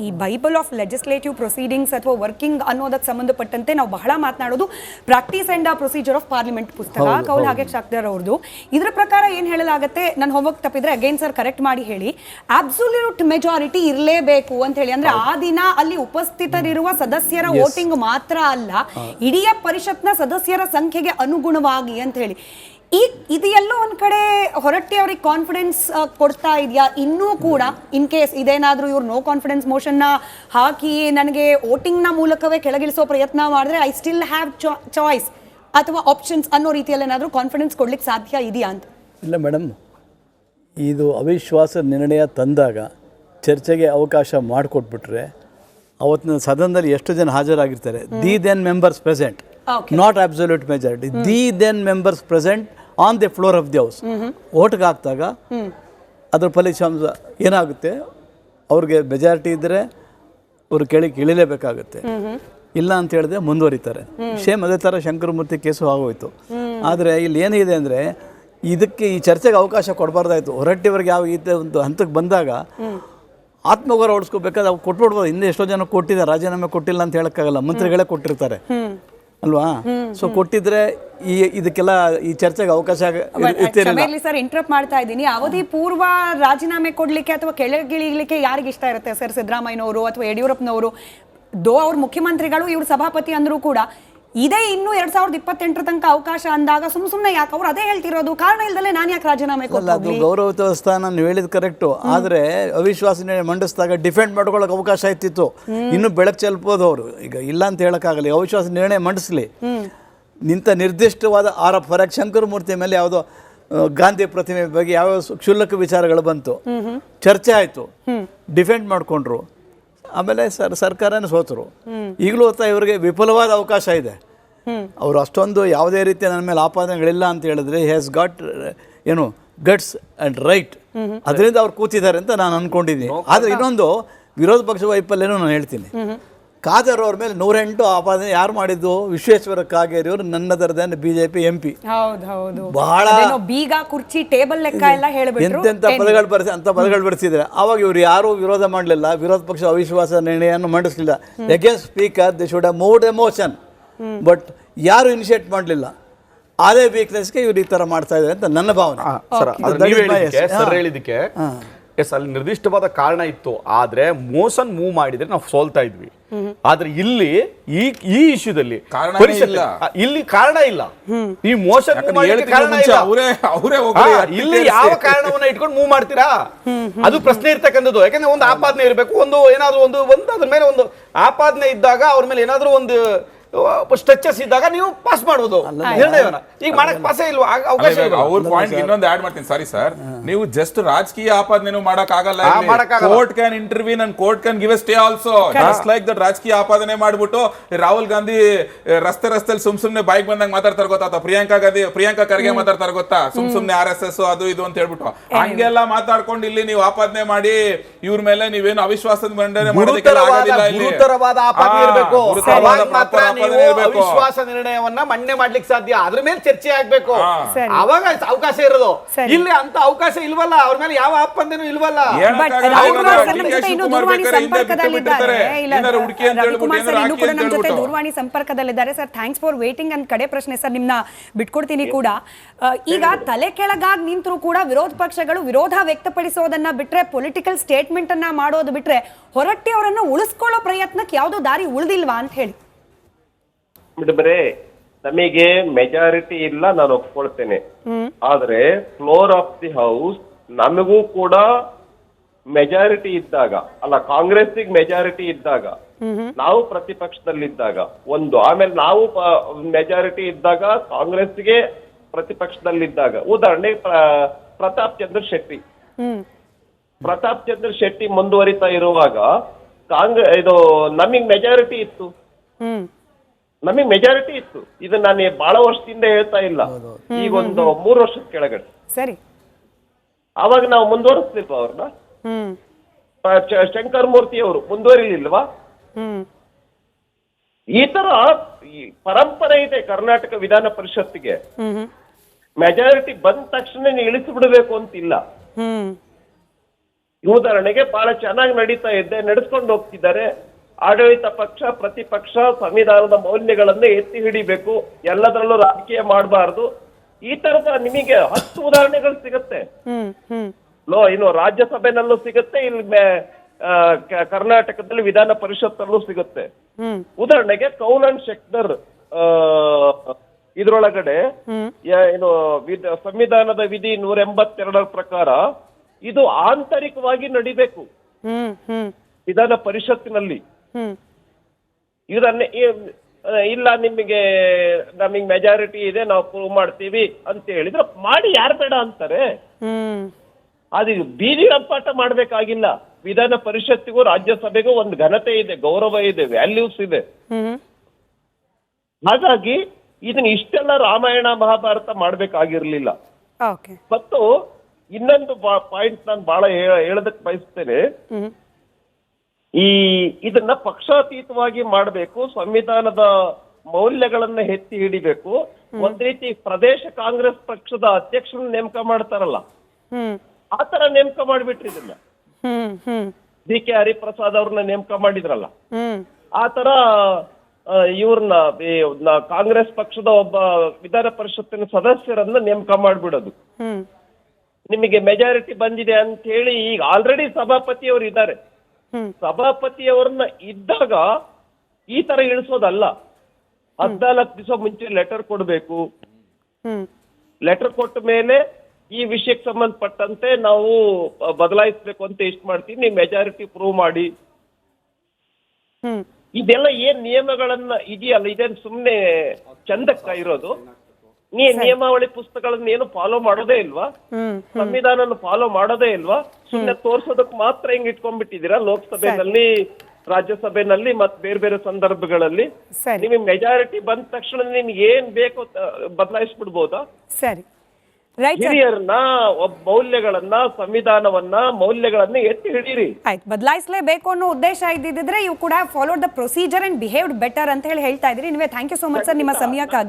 ಈ bible of legislative proceedings ಅಥವಾ working ಅನ್ನೋದಕ್ಕೆ ಸಂಬಂಧಪಟ್ಟಂತೆ ನಾವು ಬಹಳ ಮಾತನಾಡೋದು practice and procedure of parliament ಪುಸ್ತಕ ಕೌಲ್ ಹಾಗೆ ಶಾಕ್ದರ್ ಅವ್ರದ್ದು. ಇದರ ಪ್ರಕಾರ ಏನು ಹೇಳಲಾಗುತ್ತೆ, ನಾನು ಹೋಮವರ್ಕ್ ತಪ್ಪಿದ್ರೆ ಅಗೇನ್ ಸರ್ ಕರೆಕ್ಟ್ ಮಾಡಿ ಹೇಳಿ, ಅಬ್ಸಲ್ಯೂಟ್ ಮೆಜಾರಿಟಿ ಇರಲೇಬೇಕು ಅಂತ ಹೇಳಿ. ಅಂದ್ರೆ ಆ ದಿನ ಅಲ್ಲಿ ಉಪಸ್ಥಿತರಿರುವ ಸದಸ್ಯರ ವೋಟಿಂಗ್ ಮಾತ್ರ ಅಲ್ಲ, ಇಡೀ ಪರಿಷತ್ನ ಸದಸ್ಯರ ಸಂಖ್ಯೆಗೆ ಅನುಗುಣವಾಗಿ ಅಂತ ಹೇಳಿ. ಇದೆಲ್ಲೋ ಒಂದ್ ಕಡೆ ಹೊರಟ್ಟಿ ಅವ್ರಿಗೆ ಕಾನ್ಫಿಡೆನ್ಸ್ ಕೊಡ್ತಾ ಇದೆಯಾ? ಇನ್ನೂ ಕೂಡ ಇನ್ ಕೇಸ್ ಇದೇನಾದ್ರೂ ಇವ್ರು ನೋ ಕಾನ್ಫಿಡೆನ್ಸ್ ಮೋಷನ್ ನ ಹಾಕಿ ನನಗೆ ವೋಟಿಂಗ್ ನ ಮೂಲಕವೇ ಕೆಳಗಿಳಿಸೋ ಪ್ರಯತ್ನ ಮಾಡಿದ್ರೆ ಐ ಸ್ಟಿಲ್ ಹ್ಯಾವ್ ಚಾಯ್ಸ್ ಅಥವಾ ಆಪ್ಷನ್ಸ್ ಅನ್ನೋ ರೀತಿಯಲ್ಲಿ ಏನಾದ್ರೂ ಕಾನ್ಫಿಡೆನ್ಸ್ ಕೊಡ್ಲಿಕ್ಕೆ ಸಾಧ್ಯ ಇದೆಯಾ ಅಂತ? ಇಲ್ಲ ಮೇಡಮ್, ಇದು ಅವಿಶ್ವಾಸ ನಿರ್ಣಯ ತಂದಾಗ ಚರ್ಚೆಗೆ ಅವಕಾಶ ಮಾಡಿಕೊಟ್ಬಿಟ್ರೆ ಅವತ್ತಿನ ಸದನದಲ್ಲಿ ಎಷ್ಟು ಜನ ಹಾಜರಾಗಿರ್ತಾರೆ, the then members present, not absolute majority, the then members present on the floor of the house ಓಟ್ಗೆ ಹಾಕಿದಾಗ ಅದ್ರ ಫಲಿತಾಂಶ ಏನಾಗುತ್ತೆ, ಅವ್ರಿಗೆ ಮೆಜಾರಿಟಿ ಇದ್ದರೆ ಅವರು ಇಳಿಲೇಬೇಕಾಗುತ್ತೆ, ಇಲ್ಲ ಅಂತ ಹೇಳಿದ್ರೆ ಮುಂದುವರಿತಾರೆ. ಸೇಮ್ ಅದೇ ಥರ ಶಂಕರಮೂರ್ತಿ ಕೇಸು ಆಗೋಯ್ತು. ಆದರೆ ಇಲ್ಲಿ ಏನಿದೆ ಅಂದರೆ ಇದಕ್ಕೆ ಈ ಚರ್ಚೆಗೆ ಅವಕಾಶ ಕೊಡಬಾರ್ದಾಯ್ತು. ಹೊರಟ್ಟಿವರೆಗೆ ಯಾವ ಒಂದು ಹಂತಕ್ಕೆ ಬಂದಾಗ ಆತ್ಮಗೌರವ ಓಡಿಸ್ಕೋಬೇಕಾದ್ರೆ ಅವ್ರು ಕೊಟ್ಬಿಡ್ಬೋದು. ಹಿಂದೆ ಎಷ್ಟೋ ಜನ ಕೊಟ್ಟಿದ್ದಾರೆ, ರಾಜೀನಾಮೆ ಕೊಟ್ಟಿಲ್ಲ ಅಂತ ಹೇಳೋಕ್ಕಾಗಲ್ಲ, ಮಂತ್ರಿಗಳೇ ಕೊಟ್ಟಿರ್ತಾರೆ ಅಲ್ವಾ? ಸೊ ಕೊಟ್ಟಿದ್ರೆ ಇದಕ್ಕೆಲ್ಲ ಈ ಚರ್ಚೆಗೆ ಅವಕಾಶ ಸರ್ ಇಂಟರಪ್ಟ್ ಮಾಡ್ತಾ ಇದ್ದೀನಿ. ಅವಧಿ ಪೂರ್ವ ರಾಜೀನಾಮೆ ಕೊಡ್ಲಿಕ್ಕೆ ಅಥವಾ ಕೆಳಗಿಳಿಲಿಕ್ಕೆ ಯಾರಿಗೆ ಇಷ್ಟ ಇರುತ್ತೆ ಸರ್? ಸಿದ್ದರಾಮಯ್ಯನವರು ಅಥವಾ ಯಡಿಯೂರಪ್ಪನವರು ಅವ್ರ ಮುಖ್ಯಮಂತ್ರಿಗಳು, ಇವ್ರ ಸಭಾಪತಿ ಅಂದ್ರೂ ಕೂಡ ಇದೇ ಇನ್ನು 2028 ತನಕ ಅವಕಾಶ ಅಂದಾಗ ಸುಮ್ಮನೆ ಯಾಕೆ ಅವ್ರು ಅದೇ ಹೇಳ್ತಿರೋದು, ಕಾರಣ ಇಲ್ದಲೆ ನಾನು ಯಾಕೆ ರಾಜೀನಾಮೆ ಕೊಡಲ್ಲ? ಅದು ಗೌರವಯುತ ಸ್ಥಾನ ನೀವು ಹೇಳಿದ್ ಕರೆಕ್ಟು. ಆದರೆ ಅವಿಶ್ವಾಸ ನಿರ್ಣಯ ಡಿಫೆಂಡ್ ಮಾಡ್ಕೊಳ್ಳೋಕೆ ಅವಕಾಶ ಇತ್ತಿತ್ತು. ಇನ್ನು ಬೆಳಕು ಚೆಲ್ಬೋದು ಅವರು. ಈಗ ಇಲ್ಲ ಅಂತ ಹೇಳೋಕ್ಕಾಗಲ್ಲ. ಅವಿಶ್ವಾಸ ನಿರ್ಣಯ ಮಂಡಿಸ್ಲಿ, ನಿಂತ ನಿರ್ದಿಷ್ಟವಾದ ಆರೋಪ. ಫಾರ್ ಶಂಕರಮೂರ್ತಿ ಮೇಲೆ ಯಾವುದೋ ಗಾಂಧಿ ಪ್ರತಿಮೆ ಬಗ್ಗೆ ಯಾವ ಕ್ಷುಲ್ಲಕ ವಿಚಾರಗಳು ಬಂತು, ಚರ್ಚೆ ಆಯಿತು, ಡಿಫೆಂಡ್ ಮಾಡಿಕೊಂಡ್ರು, ಆಮೇಲೆ ಸರ್ಕಾರನೇ ಸೋತರು. ಈಗಲೂ ಇವರಿಗೆ ವಿಫಲವಾದ ಅವಕಾಶ ಇದೆ. ಅವರು ಅಷ್ಟೊಂದು ಯಾವುದೇ ರೀತಿ ನನ್ನ ಮೇಲೆ ಆಪಾದನೆಗಳಿಲ್ಲ ಅಂತ ಹೇಳಿದ್ರೆ has got guts and right, ಅದರಿಂದ ಅವ್ರು ಕೂತಿದ್ದಾರೆ ಅಂತ ನಾನು ಅಂದ್ಕೊಂಡಿದ್ದೀನಿ. ಆದರೆ ಇನ್ನೊಂದು ವಿರೋಧ ಪಕ್ಷ ವೈಫಲ್ಯನೂ ನಾನು ಹೇಳ್ತೀನಿ. ಖಾದರ್ ಅವ್ರ ಮೇಲೆ 108 ಆಪಾದನೆ ಯಾರು ಮಾಡಿದ್ದು? ವಿಶ್ವೇಶ್ವರ ಕಾಗೇರಿ ಅವರು, ನನ್ನದರದೇನು BJP MP. ಬಹಳ ಬೀಗ ಕುರ್ಚಿ ಟೇಬಲ್ ಲೆಕ್ಕ ಎಲ್ಲ ಎಂತೆಂಥ ಪದಗಳು ಬಳಸಿದ್ರೆ ಆವಾಗ ಇವ್ರು ಯಾರು ವಿರೋಧ ಮಾಡಲಿಲ್ಲ. ವಿರೋಧ ಪಕ್ಷ ಅವಿಶ್ವಾಸ ನಿರ್ಣಯವನ್ನು ಮಂಡಿಸಲಿಲ್ಲ. Against speaker they should have moved a motion, but ಯಾರು ಇನಿಷಿಯೇಟ್ ಮಾಡಲಿಲ್ಲ. ಅದೇ ವೀಕ್ನೆಸ್ಗೆ ಇವ್ರು ಈ ಥರ ಮಾಡ್ತಾ ಇದ್ದಾರೆ ಅಂತ ನನ್ನ ಭಾವನೆ. ಹೇಳಿದಕ್ಕೆ ಎಸ್, ಅಲ್ಲಿ ನಿರ್ದಿಷ್ಟವಾದ ಕಾರಣ ಇತ್ತು. ಆದ್ರೆ ಮೋಷನ್ ಮೂವ್ ಮಾಡಿದ್ರೆ ನಾವು ಸೋಲ್ತಾ ಇದ್ವಿ. ಆದ್ರೆ ಇಲ್ಲಿ ಈ ಇಶ್ಯೂದಲ್ಲಿ ಇಲ್ಲಿ ಕಾರಣ ಇಲ್ಲ. ಈ ಮೋಷನ್ ಇಲ್ಲಿ ಯಾವ ಕಾರಣವನ್ನ ಇಟ್ಕೊಂಡು ಮೂವ್ ಮಾಡ್ತೀರಾ? ಅದು ಪ್ರಶ್ನೆ ಇರ್ತಕ್ಕಂಥದ್ದು. ಯಾಕಂದ್ರೆ ಒಂದು ಆಪಾದನೆ ಇರಬೇಕು, ಒಂದು ಏನಾದ್ರು ಒಂದು ಅದ್ರ ಮೇಲೆ ಒಂದು ಆಪಾದನೆ ಇದ್ದಾಗ ಅವ್ರ ಮೇಲೆ ಏನಾದ್ರು ಒಂದು ಸ್ಟ್ರೆಚಸ್ ಇದ್ದಾಗ ನೀವು ಪಾಸ್ ಮಾಡೋದು ನಿರ್ಣಯವನ್ನ. ಈಗ ಮಾಡಕ್ ಪಾಸೇ ಇಲ್ವಾ? ಅವಕಾಶ ಅವ್ರ ಪಾಯಿಂಟ್ ಇನ್ನೊಂದು ಆಡ್ ಮಾಡ್ತೀನಿ. ಸಾರಿ ಸರ್, ನೀವು ಜಸ್ಟ್ ರಾಜಕೀಯ ಆಪಾದನೆ ಮಾಡಕ್ ಆಗಲ್ಲ. Court can ಇಂಟರ್ವ್ಯೂನ್ and court can give A stay also. Just like that ರಾಜಕೀಯ ಆಪಾದನೆ ಮಾಡ್ಬಿಟ್ಟು ರಾಹುಲ್ ಗಾಂಧಿ ರಸ್ತೆಲಿ ಸುಮ್ನೆ ಬೈಕ್ ಬಂದಾಗ ಮಾತಾಡ್ತಾರ ಗೊತ್ತಾ, ಅಥವಾ ಪ್ರಿಯಾಂಕಾ ಖರ್ಗೆ ಮಾತಾಡ್ತಾರ ಗೊತ್ತಾ, ಸುಮ್ನೆ RSS ಅದು ಇದು ಅಂತ ಹೇಳ್ಬಿಟ್ಟು ಹಂಗೆಲ್ಲ ಮಾತಾಡ್ಕೊಂಡು ಇಲ್ಲಿ ನೀವು ಆಪಾದನೆ ಮಾಡಿ ಇವ್ರ ಮೇಲೆ ನೀವೇನು ಅವಿಶ್ವಾಸದ ಮಂಡನೆ ಮಾಡೋದಕ್ಕೆಲ್ಲ ಆಗೋದಿಲ್ಲ. ಅವಿಶ್ವಾಸ ನಿರ್ಣಯವನ್ನ ಮನ್ನೆ ಮಾಡ್ಲಿಕ್ಕೆ ಸಾಧ್ಯ, ಅದ್ರ ಮೇಲೆ ಚರ್ಚೆ ಆಗ್ಬೇಕು, ಅವಾಗ ಅವಕಾಶ ಇರೋದು. ಇಲ್ಲಿ ಅಂತ ಅವಕಾಶ ಇಲ್ವಲ್ಲ, ಅವ್ರ ಮೇಲೆ ಯಾವ ಆಪಾದನೆನೂ ಇಲ್ವಲ್ಲ. ದೂರವಾಣಿ ಸಂಪರ್ಕದಲ್ಲಿದ್ದಾರೆ sir. Thanks for waiting. And ಕಡೆ ಪ್ರಶ್ನೆ ಸರ್, ನಿಮ್ನ ಬಿಟ್ಕೊಡ್ತೀನಿ ಕೂಡ. ಈಗ ತಲೆ ಕೆಳಗಾಗಿ ನಿಂತರೂ ಕೂಡ ವಿರೋಧ ಪಕ್ಷಗಳು ವಿರೋಧ ವ್ಯಕ್ತಪಡಿಸೋದನ್ನ ಬಿಟ್ರೆ, ಪೊಲಿಟಿಕಲ್ ಸ್ಟೇಟ್ಮೆಂಟ್ ಅನ್ನ ಮಾಡೋದು ಬಿಟ್ರೆ, ಹೊರಟ್ಟಿ ಅವರನ್ನು ಉಳಿಸ್ಕೊಳ್ಳೋ ಪ್ರಯತ್ನಕ್ಕೆ ಯಾವುದೋ ದಾರಿ ಉಳಿದಿಲ್ವಾ ಅಂತ ಹೇಳಿ. ಬರೇ ನಮಗೆ ಮೆಜಾರಿಟಿ ಇಲ್ಲ, ನಾನು ಒಪ್ಕೊಳ್ತೇನೆ. ಆದ್ರೆ ಫ್ಲೋರ್ ಆಫ್ ದಿ ಹೌಸ್ ನಮಗೂ ಕೂಡ ಮೆಜಾರಿಟಿ ಇದ್ದಾಗ, ಅಲ್ಲ ಕಾಂಗ್ರೆಸ್ಸಿಗೆ ಮೆಜಾರಿಟಿ ಇದ್ದಾಗ, ನಾವು ಪ್ರತಿಪಕ್ಷದಲ್ಲಿದ್ದಾಗ ಒಂದು, ಆಮೇಲೆ ನಾವು ಮೆಜಾರಿಟಿ ಇದ್ದಾಗ ಕಾಂಗ್ರೆಸ್ಗೆ ಪ್ರತಿಪಕ್ಷದಲ್ಲಿದ್ದಾಗ, ಉದಾಹರಣೆ ಪ್ರತಾಪ್ ಚಂದ್ರ ಶೆಟ್ಟಿ ಮುಂದುವರಿತಾ ಇರುವಾಗ ಇದು ನಮಗ್ ಮೆಜಾರಿಟಿ ಇತ್ತು. ಇದು ನಾನು ಬಹಳ ವರ್ಷದಿಂದ ಹೇಳ್ತಾ ಇಲ್ಲ, ಈಗ ಒಂದು 3 ವರ್ಷದ ಕೆಳಗಡೆ. ಸರಿ, ಅವಾಗ ನಾವು ಮುಂದುವರಿಸ್ಲಿಲ್ವಾ ಅವ್ರನ್ನ? ಶಂಕರ್ ಮೂರ್ತಿ ಅವರು ಮುಂದುವರಿಲಿಲ್ವಾ? ಈ ತರ ಪರಂಪರೆ ಇದೆ ಕರ್ನಾಟಕ ವಿಧಾನ ಪರಿಷತ್ತಿಗೆ. ಮೆಜಾರಿಟಿ ಬಂದ ತಕ್ಷಣ ಇಳಿಸಿ ಬಿಡಬೇಕು ಅಂತಿಲ್ಲ. ಉದಾಹರಣೆಗೆ ಬಹಳ ಚೆನ್ನಾಗಿ ನಡೀತಾ ಇದೆ, ನಡೆಸ್ಕೊಂಡು ಹೋಗ್ತಿದ್ದಾರೆ. ಆಡಳಿತ ಪಕ್ಷ ಪ್ರತಿಪಕ್ಷ ಸಂವಿಧಾನದ ಮೌಲ್ಯಗಳನ್ನೇ ಎತ್ತಿ ಹಿಡಿಬೇಕು, ಎಲ್ಲದರಲ್ಲೂ ರಾಜಕೀಯ ಮಾಡಬಾರ್ದು. ಈ ತರದ ನಿಮಗೆ 10 ಉದಾಹರಣೆಗಳು ಸಿಗುತ್ತೆ. ಇನ್ನು ರಾಜ್ಯಸಭೆನಲ್ಲೂ ಸಿಗುತ್ತೆ, ಇಲ್ಲಿ ಕರ್ನಾಟಕದಲ್ಲಿ ವಿಧಾನ ಪರಿಷತ್ತಲ್ಲೂ ಸಿಗುತ್ತೆ. ಉದಾಹರಣೆಗೆ ಕೌಲ್ ಅಂಡ್ ಶೆಕ್ಟರ್ ಇದ್ರೊಳಗಡೆ ಏನು ಸಂವಿಧಾನದ ವಿಧಿ 182 ಪ್ರಕಾರ ಇದು ಆಂತರಿಕವಾಗಿ ನಡಿಬೇಕು ವಿಧಾನ ಪರಿಷತ್ತಿನಲ್ಲಿ. ಇದನ್ನೇ ಇಲ್ಲ ನಮಗೆ ಮೆಜಾರಿಟಿ ಇದೆ ನಾವು ಪ್ರೂವ್ ಮಾಡ್ತೀವಿ ಅಂತ ಹೇಳಿದ್ರೆ ಮಾಡಿ, ಯಾರು ಬೇಡ ಅಂತಾರೆ? ಅದು ಬೀದಿ ರಂಪಾಟ ಮಾಡ್ಬೇಕಾಗಿಲ್ಲ. ವಿಧಾನ ಪರಿಷತ್ತಿಗೂ ರಾಜ್ಯಸಭೆಗೂ ಒಂದು ಘನತೆ ಇದೆ, ಗೌರವ ಇದೆ, ವ್ಯಾಲ್ಯೂಸ್ ಇದೆ. ಹಾಗಾಗಿ ಇದನ್ನ ಇಷ್ಟೆಲ್ಲ ರಾಮಾಯಣ ಮಹಾಭಾರತ ಮಾಡ್ಬೇಕಾಗಿರ್ಲಿಲ್ಲ. ಮತ್ತು ಇನ್ನೊಂದು ಪಾಯಿಂಟ್ ನಾನು ಬಹಳ ಹೇಳದಕ್ಕೆ ಬಯಸ್ತೇನೆ. ಇದನ್ನ ಪಕ್ಷಾತೀತವಾಗಿ ಮಾಡಬೇಕು, ಸಂವಿಧಾನದ ಮೌಲ್ಯಗಳನ್ನ ಎತ್ತಿ ಹಿಡಿಬೇಕು. ಒಂದ್ ರೀತಿ ಪ್ರದೇಶ ಕಾಂಗ್ರೆಸ್ ಪಕ್ಷದ ಅಧ್ಯಕ್ಷರನ್ನ ನೇಮಕ ಮಾಡ್ತಾರಲ್ಲ, ಆತರ ನೇಮಕ ಮಾಡ್ಬಿಟ್ರಿ ಇದನ್ನ. ಡಿ ಕೆ ಹರಿಪ್ರಸಾದ್ ಅವ್ರನ್ನ ನೇಮಕ ಮಾಡಿದ್ರಲ್ಲ, ಆತರ ಇವ್ರನ್ನ ಕಾಂಗ್ರೆಸ್ ಪಕ್ಷದ ಒಬ್ಬ ವಿಧಾನ ಪರಿಷತ್ತಿನ ಸದಸ್ಯರನ್ನ ನೇಮಕ ಮಾಡ್ಬಿಡೋದು. ನಿಮಗೆ ಮೆಜಾರಿಟಿ ಬಂದಿದೆ ಅಂತ ಹೇಳಿ ಈಗ ಆಲ್ರೆಡಿ ಸಭಾಪತಿಯವರು ಇದ್ದಾರೆ, ಸಭಾಪತಿಯವರನ್ನ ಇದ್ದಾಗ ಈ ತರ ಇಳಿಸೋದಲ್ಲ. 14 ದಿವಸ ಮುಂಚೆ ಲೆಟರ್ ಕೊಡ್ಬೇಕು. ಲೆಟರ್ ಕೊಟ್ಟ ಮೇಲೆ ಈ ವಿಷಯಕ್ಕೆ ಸಂಬಂಧಪಟ್ಟಂತೆ ನಾವು ಬದಲಾಯಿಸ್ಬೇಕು ಅಂತ ಇಷ್ಟ ಮಾಡ್ತೀವಿ, ನೀವು ಮೆಜಾರಿಟಿ ಪ್ರೂವ್ ಮಾಡಿ. ಇದೆಲ್ಲ ಏನ್ ನಿಯಮಗಳನ್ನ ಇದೆಯಲ್ಲ, ಇದೇನ್ ಸುಮ್ನೆ ಚಂದಕ್ಕ ಇರೋದು? ನಿಯಮಾವಳಿ ಪುಸ್ತಕಗಳನ್ನ ಏನು ಫಾಲೋ ಮಾಡೋದೇ ಇಲ್ವಾ? ಸಂವಿಧಾನ ಫಾಲೋ ಮಾಡೋದೇ ಇಲ್ವಾ? ಸುಮ್ನೆ ತೋರ್ಸೋದಕ್ ಮಾತ್ರ ಹಿಂಗ್ ಇಟ್ಕೊಂಡ್ಬಿಟ್ಟಿದ್ದೀರಾ ಲೋಕಸಭೆನಲ್ಲಿ, ರಾಜ್ಯಸಭೆನಲ್ಲಿ ಮತ್ ಬೇರೆ ಬೇರೆ ಸಂದರ್ಭಗಳಲ್ಲಿ. ನಿಮಗೆ ಮೆಜಾರಿಟಿ ಬಂದ ತಕ್ಷಣ ನಿಮ್ಗೆ ಏನ್ ಬೇಕೋ ಬದಲಾಯಿಸ್ಬಿಡ್ಬೋದಾ? ಸರಿ, ಹಿರಿಯರನ್ನ ಮೌಲ್ಯಗಳನ್ನ ಸಂವಿಧಾನವನ್ನ ಮೌಲ್ಯಗಳನ್ನ ಎತ್ತಿ ಹಿಡೀರಿ. ಆಯ್ತು, ಬದಲಾಯಿಸಲೇಬೇಕು ಅನ್ನೋ ಉದ್ದೇಶ ಇದ್ದಿದ್ರೆ you could have followed the procedure and behaved better ಅಂತ ಹೇಳ್ತಾ ಇದ್ರಿ. ನೀವೇ thank you so much sir ನಿಮ್ಮ ಸಮಯಕ್ಕಾಗಿ.